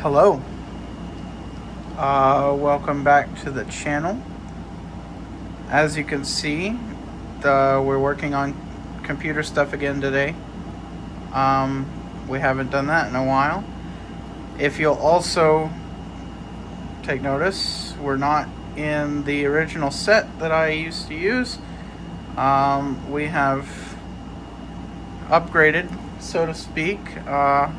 Hello, welcome back to the channel. As you can see, we're working on computer stuff again today. We haven't done that in a while. If you'll also take notice, we're not in the original set that I used to use. We have upgraded, so to speak. I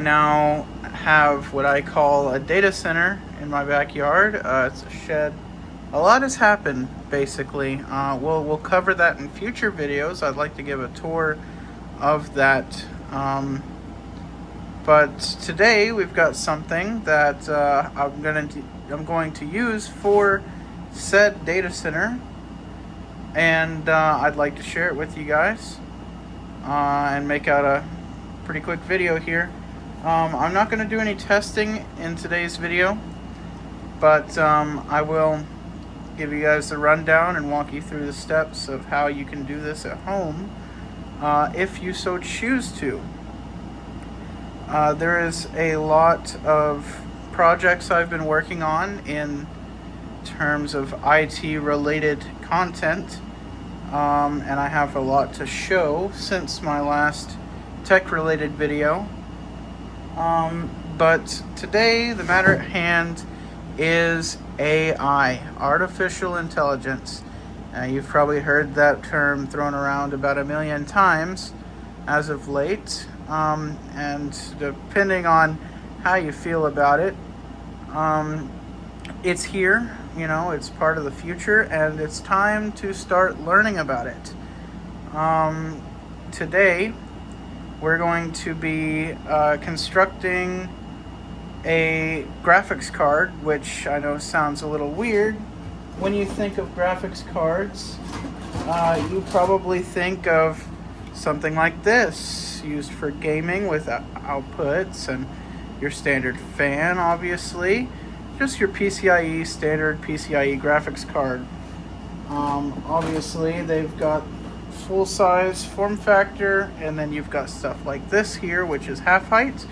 now have what I call a data center in my backyard. It's a shed. A lot has happened, basically. We'll cover that in future videos. I'd like to give a tour of that. But today we've got something that I'm going to use for said data center, and I'd like to share it with you guys and make out a pretty quick video here. I'm not going to do any testing in today's video, but I will give you guys the rundown and walk you through the steps of how you can do this at home if you so choose to. There is a lot of projects I've been working on in terms of IT related content, and I have a lot to show since my last tech related video. But today the matter at hand is AI, artificial intelligence. You've probably heard that term thrown around about 1 million times as of late, and depending on how you feel about it, it's here, it's part of the future, and it's time to start learning about it. Today we're going to be constructing a graphics card, which I know sounds a little weird. When you think of graphics cards, you probably think of something like this, used for gaming with outputs and your standard fan, obviously. Just your standard PCIe graphics card. Obviously, they've got full-size form factor, and then you've got stuff like this here, which is half height.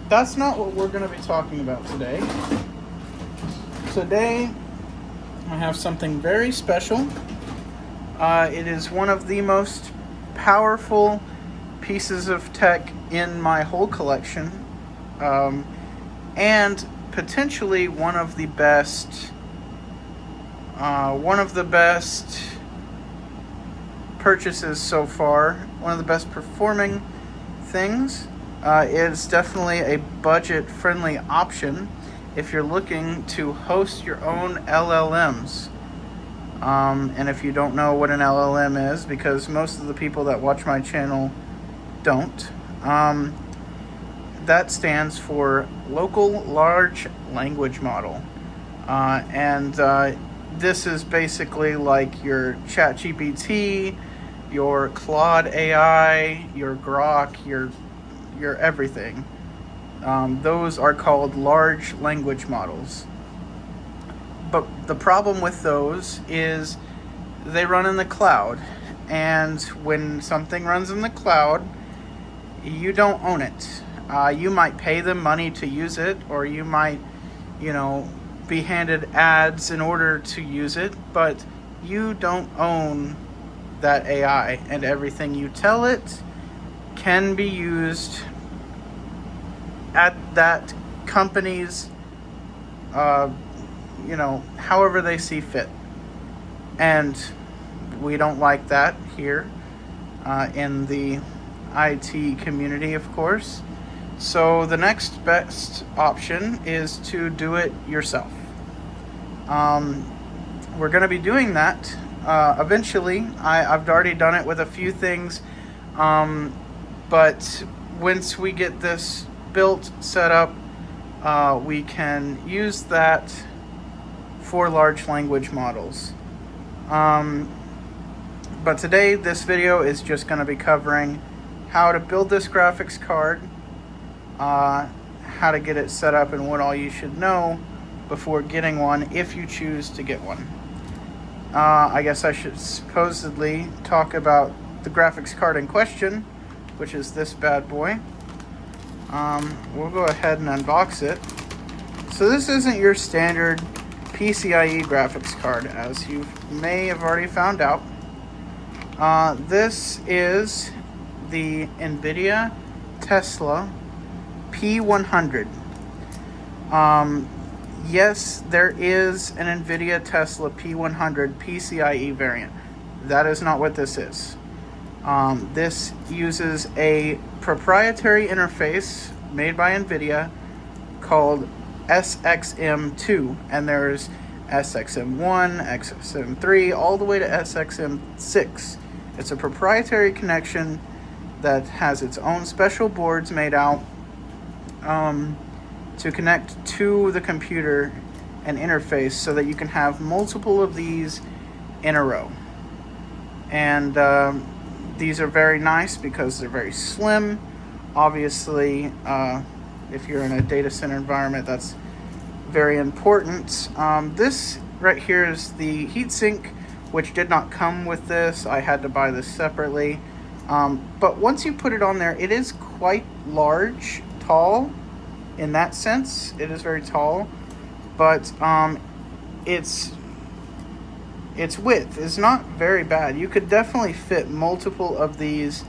That's not what we're going to be talking about today. Today, I have something very special. It is one of the most powerful pieces of tech in my whole collection, and potentially one of the best purchases so far, one of the best performing things. It's definitely a budget-friendly option if you're looking to host your own LLMs. And if you don't know what an LLM is, because most of the people that watch my channel don't, that stands for Local Large Language Model. And this is basically like your ChatGPT, your Claude AI, your Grok, your everything. Those are called large language models. But the problem with those is they run in the cloud. And when something runs in the cloud, you don't own it. You might pay them money to use it, or you might, be handed ads in order to use it, but you don't own that AI, and everything you tell it can be used at that company's, however they see fit. And we don't like that here in the IT community, of course. So the next best option is to do it yourself. We're going to be doing that eventually. I've already done it with a few things, but once we get this built, set up, we can use that for large language models. But today, this video is just going to be covering how to build this graphics card, how to get it set up, and what all you should know before getting one if you choose to get one. I guess I should supposedly talk about the graphics card in question, which is this bad boy. We'll go ahead and unbox it. So this isn't your standard PCIe graphics card, as you may have already found out. This is the Nvidia Tesla P100. Yes, there is an Nvidia Tesla P100 PCIe variant. That is not what this is. This uses a proprietary interface made by Nvidia called SXM2, and there's SXM1, SXM3, all the way to SXM6. It's a proprietary connection that has its own special boards made out to connect to the computer and interface so that you can have multiple of these in a row. And these are very nice because they're very slim. Obviously, if you're in a data center environment, that's very important. This right here is the heatsink, which did not come with this. I had to buy this separately. But once you put it on there, it is quite large, tall. In that sense, it is very tall, but its width is not very bad. You could definitely fit multiple of these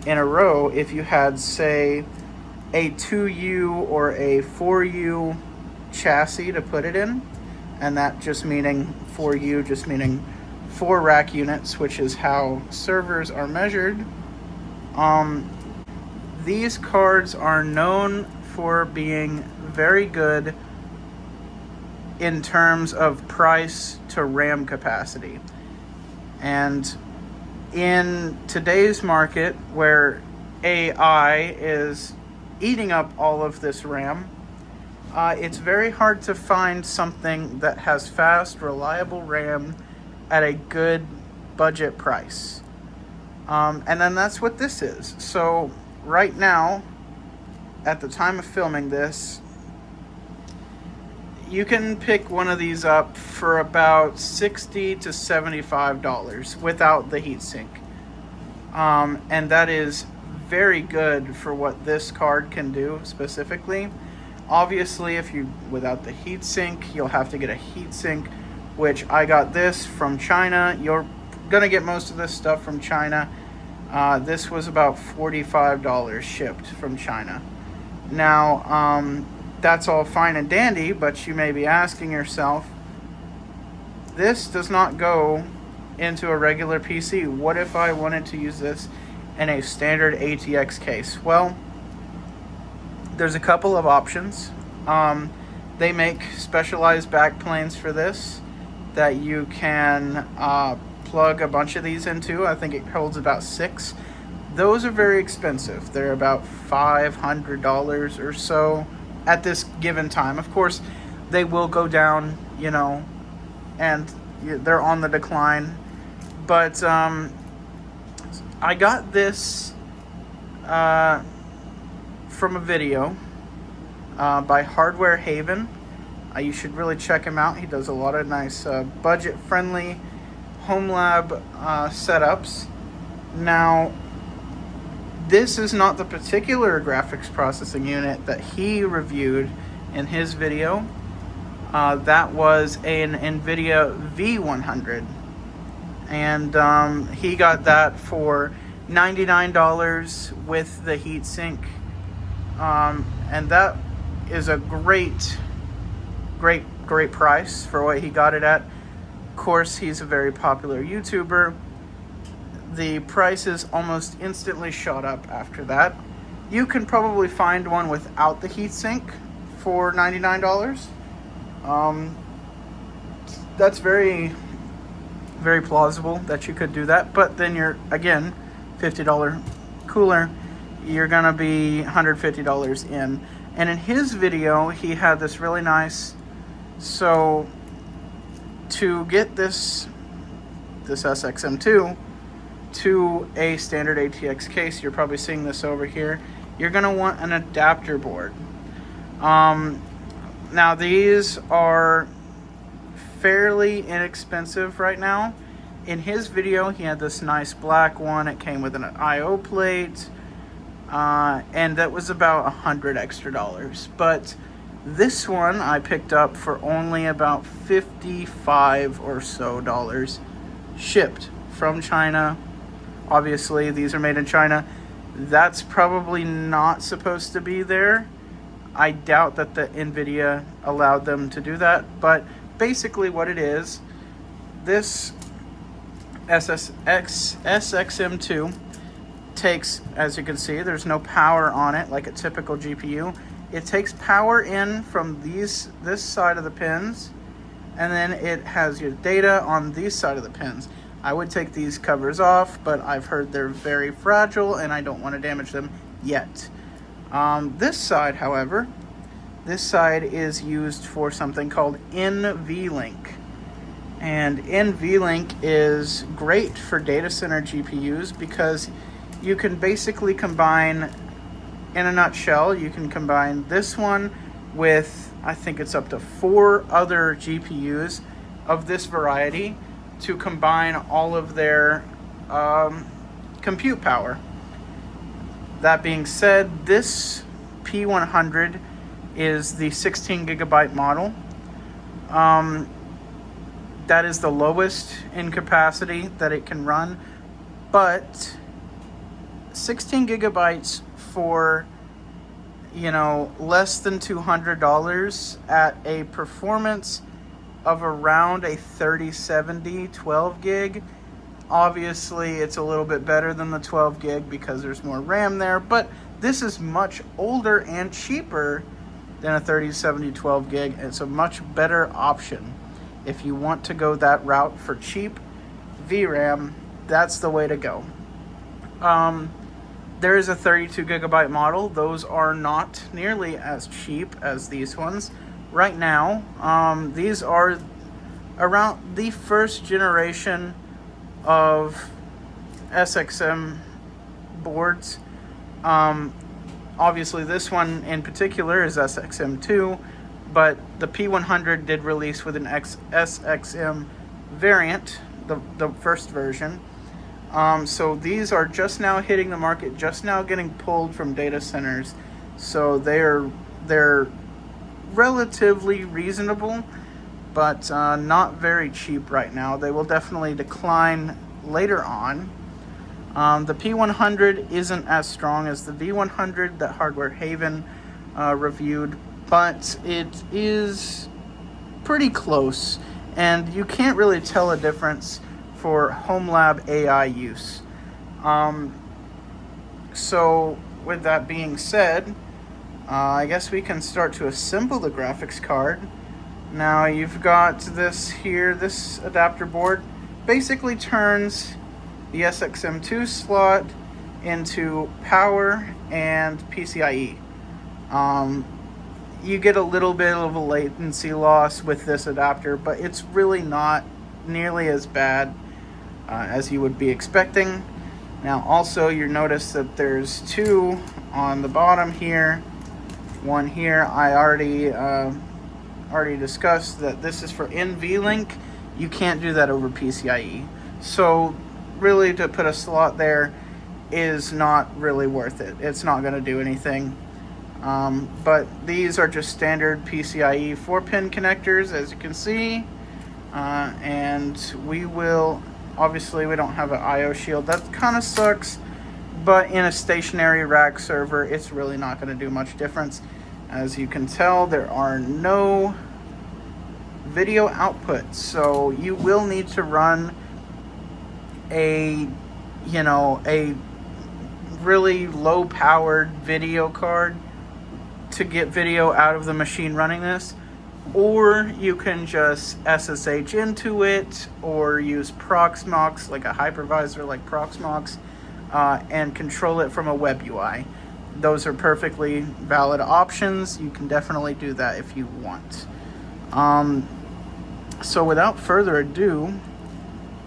in a row if you had, say, a 2U or a 4U chassis to put it in, and that just meaning 4U, just meaning 4 rack units, which is how servers are measured. These cards are known for being very good in terms of price to RAM capacity. And in today's market, where AI is eating up all of this RAM, it's very hard to find something that has fast, reliable RAM at a good budget price. And then that's what this is. So right now, at the time of filming this, you can pick one of these up for about $60 to $75 without the heatsink. And that is very good for what this card can do specifically. Obviously, if you without the heatsink, you'll have to get a heatsink, which I got this from China. You're gonna get most of this stuff from China. This was about $45 shipped from China. Now, that's all fine and dandy, but you may be asking yourself, this does not go into a regular PC. What if I wanted to use this in a standard ATX case? Well, there's a couple of options. They make specialized backplanes for this that you can plug a bunch of these into. I think it holds about 6. Those are very expensive. They're about $500 or so at this given time. Of course, they will go down, and they're on the decline. But I got this from a video by Hardware Haven. You should really check him out. He does a lot of nice budget-friendly home lab setups. Now, this is not the particular graphics processing unit that he reviewed in his video. That was an Nvidia V100. And he got that for $99 with the heatsink. And that is a great price for what he got it at. Of course, he's a very popular YouTuber. The prices almost instantly shot up after that. You can probably find one without the heatsink for $99. That's very, very plausible that you could do that. But then you're, again, $50 cooler, you're going to be $150 in. And in his video, he had this really nice, so to get this SXM2 to a standard ATX case, you're probably seeing this over here, you're going to want an adapter board. Now these are fairly inexpensive right now. In his video, he had this nice black one. It came with an I/O plate. and that was about $100 extra. But this one I picked up for only about $55 or so dollars, shipped from China. Obviously, these are made in China. That's probably not supposed to be there. I doubt that the Nvidia allowed them to do that. But basically what it is, this SXM2 takes, as you can see, there's no power on it like a typical GPU. It takes power in from this side of the pins, and then it has your data on these side of the pins. I would take these covers off, but I've heard they're very fragile and I don't want to damage them yet. This side, however, this side is used for something called NVLink. And NVLink is great for data center GPUs because you can basically combine, in a nutshell, you can combine this one with, I think it's up to 4 other GPUs of this variety to combine all of their compute power. That being said, this P100 is the 16 gigabyte model. That is the lowest in capacity that it can run, but 16 gigabytes for, less than $200 at a performance of around a 3070 12 gig. Obviously, it's a little bit better than the 12 gig because there's more RAM there, but this is much older and cheaper than a 3070 12 gig. It's a much better option. If you want to go that route for cheap VRAM, that's the way to go. There is a 32 gigabyte model. Those are not nearly as cheap as these ones. Right now, these are around the first generation of SXM boards. Obviously, this one in particular is SXM2, but the P100 did release with an SXM variant, the first version. So these are just now hitting the market, just now getting pulled from data centers. So they're relatively reasonable, but not very cheap right now. They will definitely decline later on. The P100 isn't as strong as the V100 that Hardware Haven reviewed, but it is pretty close, and you can't really tell a difference for home lab AI use. So with that being said, I guess we can start to assemble the graphics card. Now you've got this here, this adapter board basically turns the SXM2 slot into power and PCIe. You get a little bit of a latency loss with this adapter, but it's really not nearly as bad as you would be expecting. Now also you notice that there's 2 on the bottom here, 1 here. I already discussed that this is for NVLink. You can't do that over PCIe. So really, to put a slot there is not really worth it. It's not going to do anything. But these are just standard PCIe 4-pin connectors, as you can see. And we will, obviously we don't have an IO shield. That kind of sucks, but in a stationary rack server, it's really not going to do much difference. As you can tell, there are no video outputs, so you will need to run a really low powered video card to get video out of the machine running this, or you can just SSH into it or use Proxmox, like a hypervisor like Proxmox, and control it from a web UI. Those are perfectly valid options. You can definitely do that if you want. So without further ado,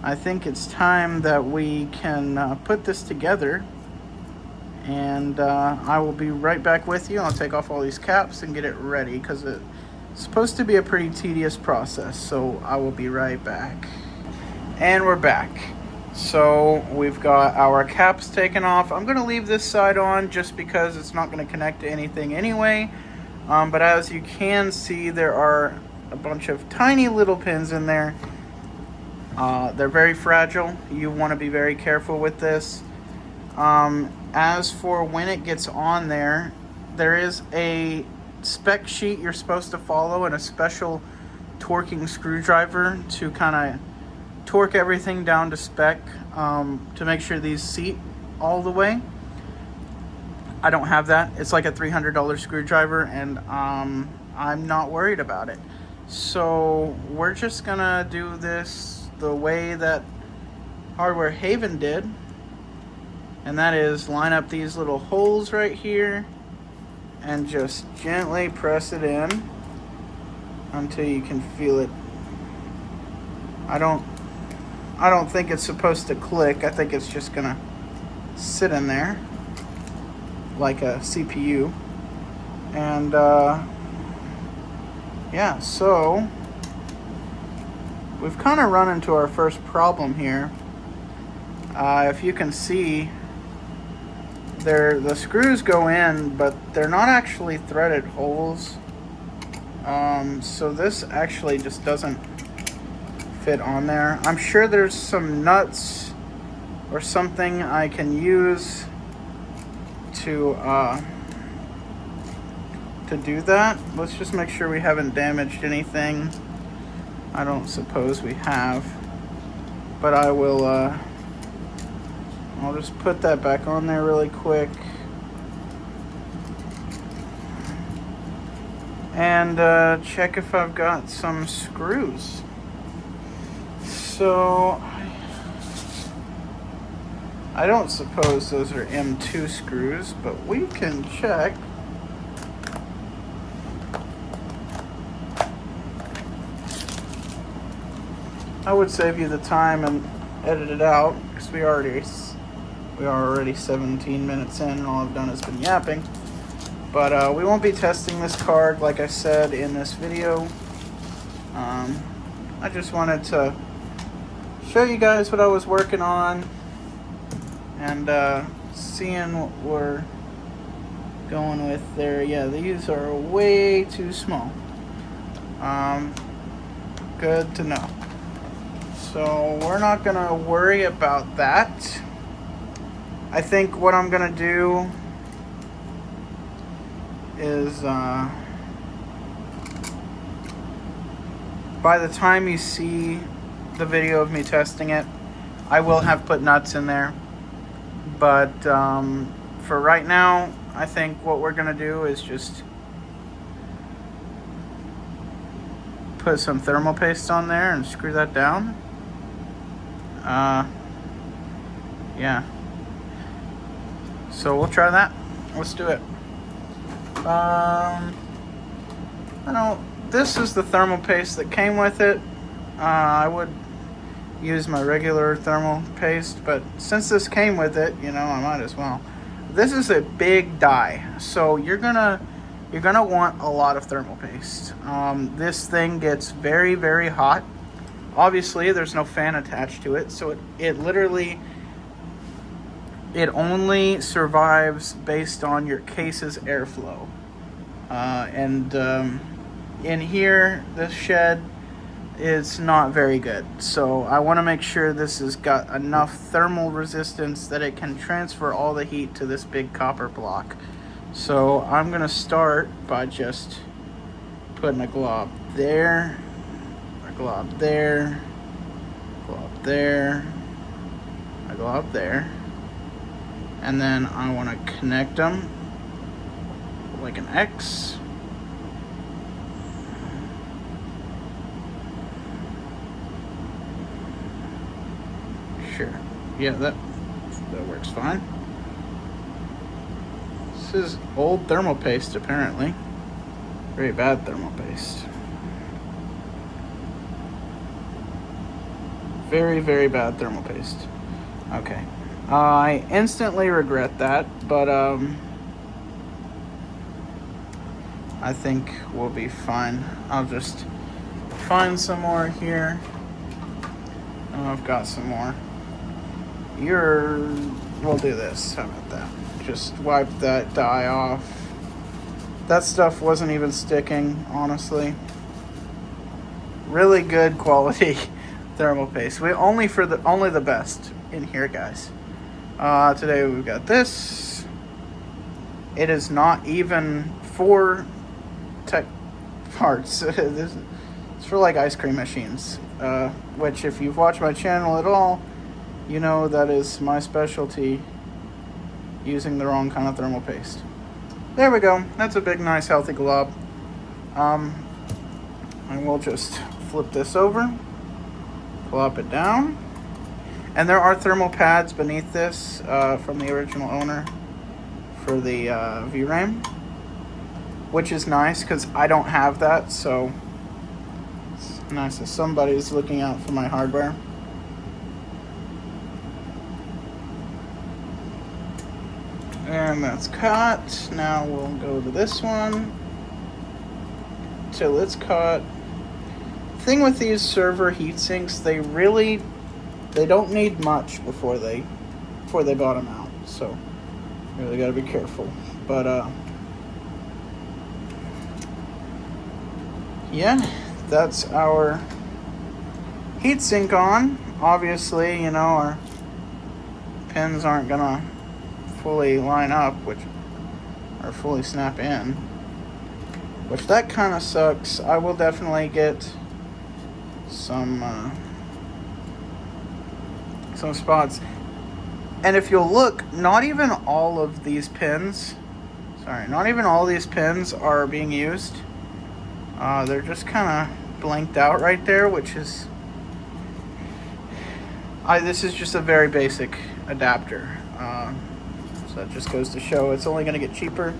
I think it's time that we can put this together, and I will be right back with you. I'll take off all these caps and get it ready because it's supposed to be a pretty tedious process, so I will be right back. And we're back. So we've got our caps taken off. I'm going to leave this side on just because it's not going to connect to anything anyway. But as you can see, there are a bunch of tiny little pins in there. They're very fragile. You want to be very careful with this. As for when it gets on there, there is a spec sheet you're supposed to follow and a special torquing screwdriver to kind of torque everything down to spec, to make sure these seat all the way. I don't have that. It's like a $300 screwdriver, and I'm not worried about it. So we're just gonna do this the way that Hardware Haven did, and that is line up these little holes right here and just gently press it in until you can feel it. I don't think it's supposed to click. I think it's just gonna sit in there like a CPU. And yeah, so we've kind of run into our first problem here. If you can see, the screws go in, but they're not actually threaded holes. So this actually just doesn't fit on there. I'm sure there's some nuts or something I can use to do that. Let's just make sure we haven't damaged anything. I don't suppose we have, but I will I'll just put that back on there really quick and check if I've got some screws. So I don't suppose those are M2 screws, but we can check. I would save you the time and edit it out because we are already 17 minutes in and all I've done has been yapping. But we won't be testing this card like I said in this video. I just wanted to show you guys what I was working on and seeing what we're going with there. Yeah, these are way too small. Good to know. So we're not gonna worry about that. I think what I'm gonna do is by the time you see the video of me testing it, I will have put nuts in there. But for right now, I think what we're gonna do is just put some thermal paste on there and screw that down. Yeah. So we'll try that. Let's do it. This is the thermal paste that came with it. I would use my regular thermal paste, but since this came with it, I might as well. This is a big die, so you're gonna want a lot of thermal paste. This thing gets very, very hot. Obviously, there's no fan attached to it, so it literally only survives based on your case's airflow. And in here, this shed is not very good. So I want to make sure this has got enough thermal resistance that it can transfer all the heat to this big copper block. So I'm going to start by just putting a glob there, a glob there, a glob there, a glob there. And then I want to connect them like an X. Sure. Yeah, that works fine. This is old thermal paste, apparently. Very bad thermal paste. Very, very bad thermal paste. Okay. I instantly regret that, but I think we'll be fine. I'll just find some more here. Oh, I've got some more. we'll do this. How about that? Just wipe that dye off. That stuff wasn't even sticking, honestly. Really good quality thermal paste. We only the best in here, guys. Today we've got this. It is not even for tech parts. It's for like ice cream machines, which if you've watched my channel at all, you know that is my specialty, using the wrong kind of thermal paste. There we go. That's a big, nice, healthy glob. And we'll just flip this over, plop it down. And there are thermal pads beneath this from the original owner for the VRAM, which is nice because I don't have that, so it's nice that somebody's looking out for my hardware. And that's cut. Now we'll go to this one till it's cut. Thing with these server heat sinks, they don't need much before they bottom out. So really gotta be careful. But yeah, that's our heatsink on. Obviously, you know, our pins aren't gonna fully line up, or fully snap in, which that kind of sucks. I will definitely get some spots. And if you'll look, not even all of these pins are being used. They're just kind of blanked out right there, which is this is just a very basic adapter. So that just goes to show it's only going to get cheaper,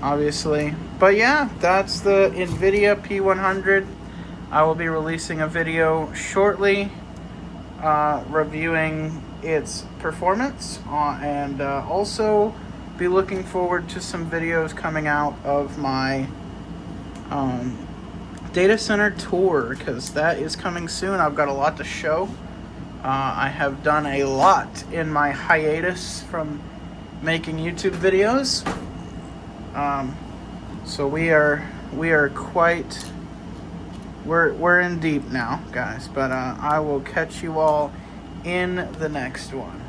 obviously. But yeah, that's the Nvidia P100. I will be releasing a video shortly reviewing its performance, and also be looking forward to some videos coming out of my data center tour, because that is coming soon. I've got a lot to show. I have done a lot in my hiatus from making YouTube videos. So we're in deep now, guys. But I will catch you all in the next one.